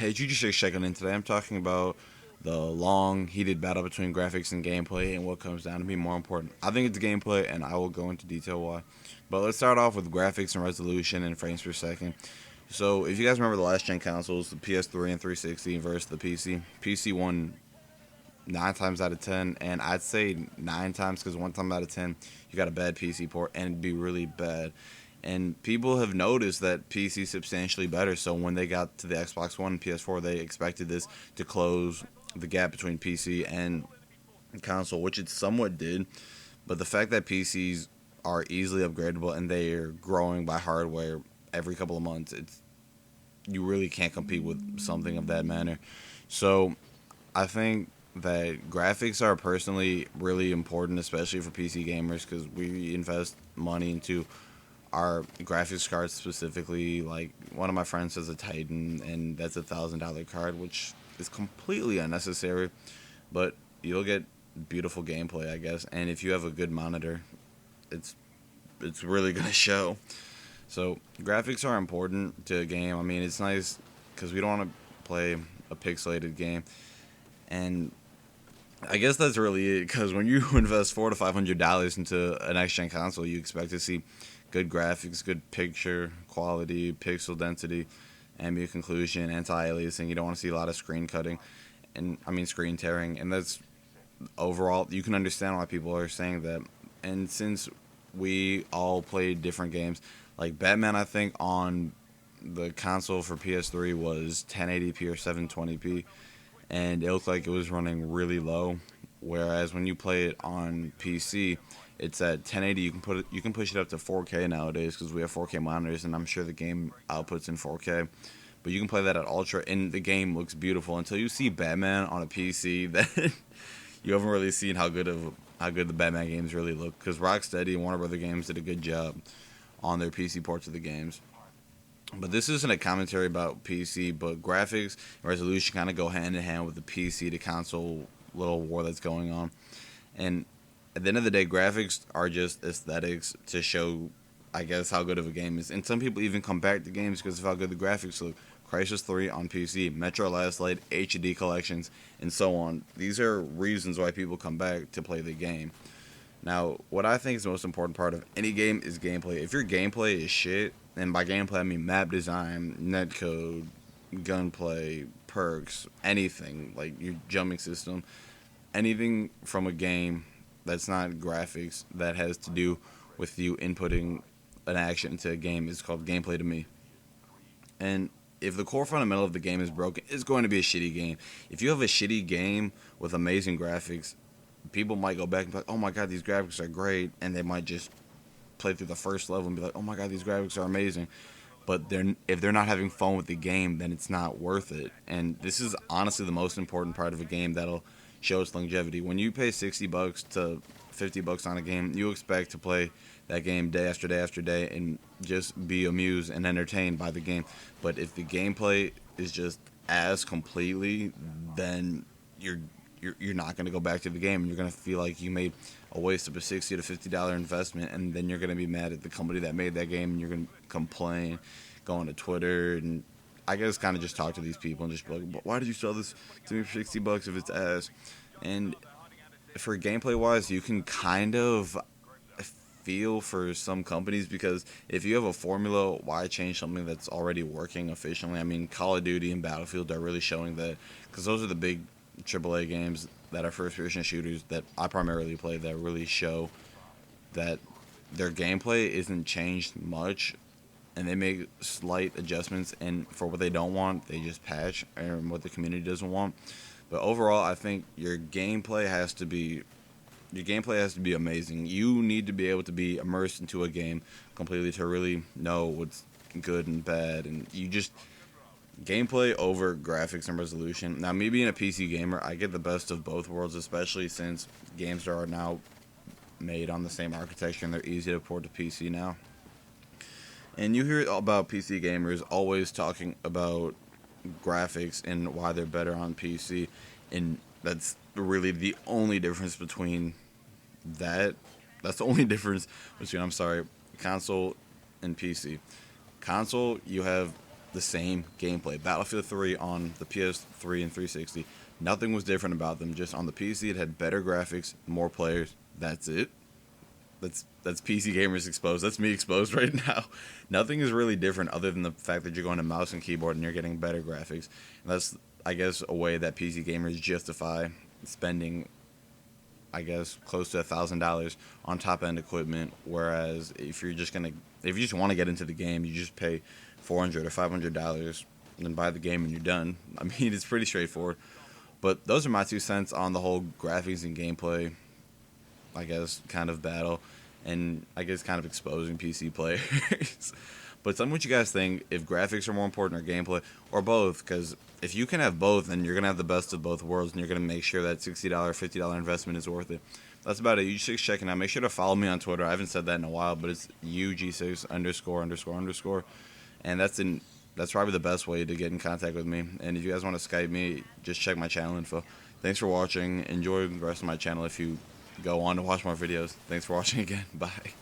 Hey, Juju checking in today. I'm talking about the long, heated battle between graphics and gameplay and what comes down to be more important. I think it's gameplay, and I will go into detail why. But let's start off with graphics and resolution and frames per second. So, if you guys remember the last gen consoles, the PS3 and 360 versus the PC, PC won 9 times out of 10, and I'd say 9 times because 1 time out of 10, you got a bad PC port, and it'd be really bad. And people have noticed that PC is substantially better. So when they got to the Xbox One and PS4, they expected this to close the gap between PC and console, which it somewhat did. But the fact that PCs are easily upgradable and they are growing by hardware every couple of months, it's you really can't compete with something of that manner. So I think that graphics are personally really important, especially for PC gamers, because we invest money into our graphics cards specifically. Like one of my friends has a Titan, and that's $1,000 card, which is completely unnecessary. But you'll get beautiful gameplay, I guess. And if you have a good monitor, it's it's really gonna show. So graphics are important to a game. I mean, it's nice because we don't want to play a pixelated game, and I guess that's really it. Because when you invest $400 to $500 into an next gen console, you expect to see good graphics, good picture quality, pixel density, ambient occlusion, anti-aliasing. You don't want to see a lot of screen cutting, and I mean screen tearing. And that's overall. You can understand why people are saying that. And since we all played different games, like Batman, I think on the console for PS3 was 1080p or 720p, and it looked like it was running really low. Whereas when you play it on PC, it's at 1080. You can push it up to 4K nowadays because we have 4K monitors, and I'm sure the game outputs in 4K. But you can play that at ultra, and the game looks beautiful until you see Batman on a PC. That you haven't really seen how good the Batman games really look because Rocksteady and Warner Brother Games did a good job on their PC ports of the games. But this isn't a commentary about PC, but graphics and resolution kind of go hand in hand with the PC to console little war that's going on. And at the end of the day, graphics are just aesthetics to show, I guess, how good of a game is. And some people even come back to games because of how good the graphics look. Crisis 3 on PC, Metro Last Light, HD collections, and so on. These are reasons why people come back to play the game. Now, what I think is the most important part of any game is gameplay. If your gameplay is shit, and by gameplay I mean map design, netcode, gunplay, perks, anything like your jumping system, anything from a game that's not graphics that has to do with you inputting an action into a game is called gameplay to me. And if the core fundamental of the game is broken, it's going to be a shitty game. If you have a shitty game with amazing graphics, people might go back and be like, "Oh my god, these graphics are great," and they might just play through the first level and be like, "Oh my god, these graphics are amazing." But if they're not having fun with the game, then it's not worth it. And this is honestly the most important part of a game that'll show its longevity. When you pay $60 to $50 on a game, you expect to play that game day after day after day and just be amused and entertained by the game. But if the gameplay is just as completely, then you're you're not going to go back to the game. You're going to feel like you made a waste of a $60 to $50 investment, and then you're going to be mad at the company that made that game, and you're going to complain, go on to Twitter, and I guess kind of just talk to these people and just be like, why did you sell this to me for $60 if it's ass? And for gameplay wise, you can kind of feel for some companies because if you have a formula, why change something that's already working efficiently? I mean, Call of Duty and Battlefield are really showing that because those are the big AAA games that are first person shooters that I primarily play that really show that their gameplay isn't changed much and they make slight adjustments and for what they don't want they just patch and what the community doesn't want. But overall I think your gameplay has to be amazing. You need to be able to be immersed into a game completely to really know what's good and bad, and you just gameplay over graphics and resolution. Now, me being a PC gamer, I get the best of both worlds, especially since games are now made on the same architecture and they're easy to port to PC now. And you hear about PC gamers always talking about graphics and why they're better on PC, and that's really the only difference between that. That's the only difference between, I'm sorry, console and PC. Console, you have the same gameplay. Battlefield 3 on the PS3 and 360, nothing was different about them. Just on the PC, it had better graphics, more players. That's it. That's PC gamers exposed. That's me exposed right now. Nothing is really different other than the fact that you're going to mouse and keyboard and you're getting better graphics. And that's, I guess, a way that PC gamers justify spending, I guess, close to $1,000 on top end equipment. Whereas if you just want to get into the game, you just pay $400 or $500 and buy the game and you're done. I mean, it's pretty straightforward. But those are my 2 cents on the whole graphics and gameplay, I guess, kind of battle, and I guess kind of exposing PC players. But tell me what you guys think, if graphics are more important or gameplay, or both, because if you can have both, then you're going to have the best of both worlds, and you're going to make sure that $60, $50 investment is worth it. That's about it. UG6 checking out. Make sure to follow me on Twitter. I haven't said that in a while, but it's UG6____. And that's probably the best way to get in contact with me. And if you guys want to Skype me, just check my channel info. Thanks for watching. Enjoy the rest of my channel if you go on to watch more videos. Thanks for watching again. Bye.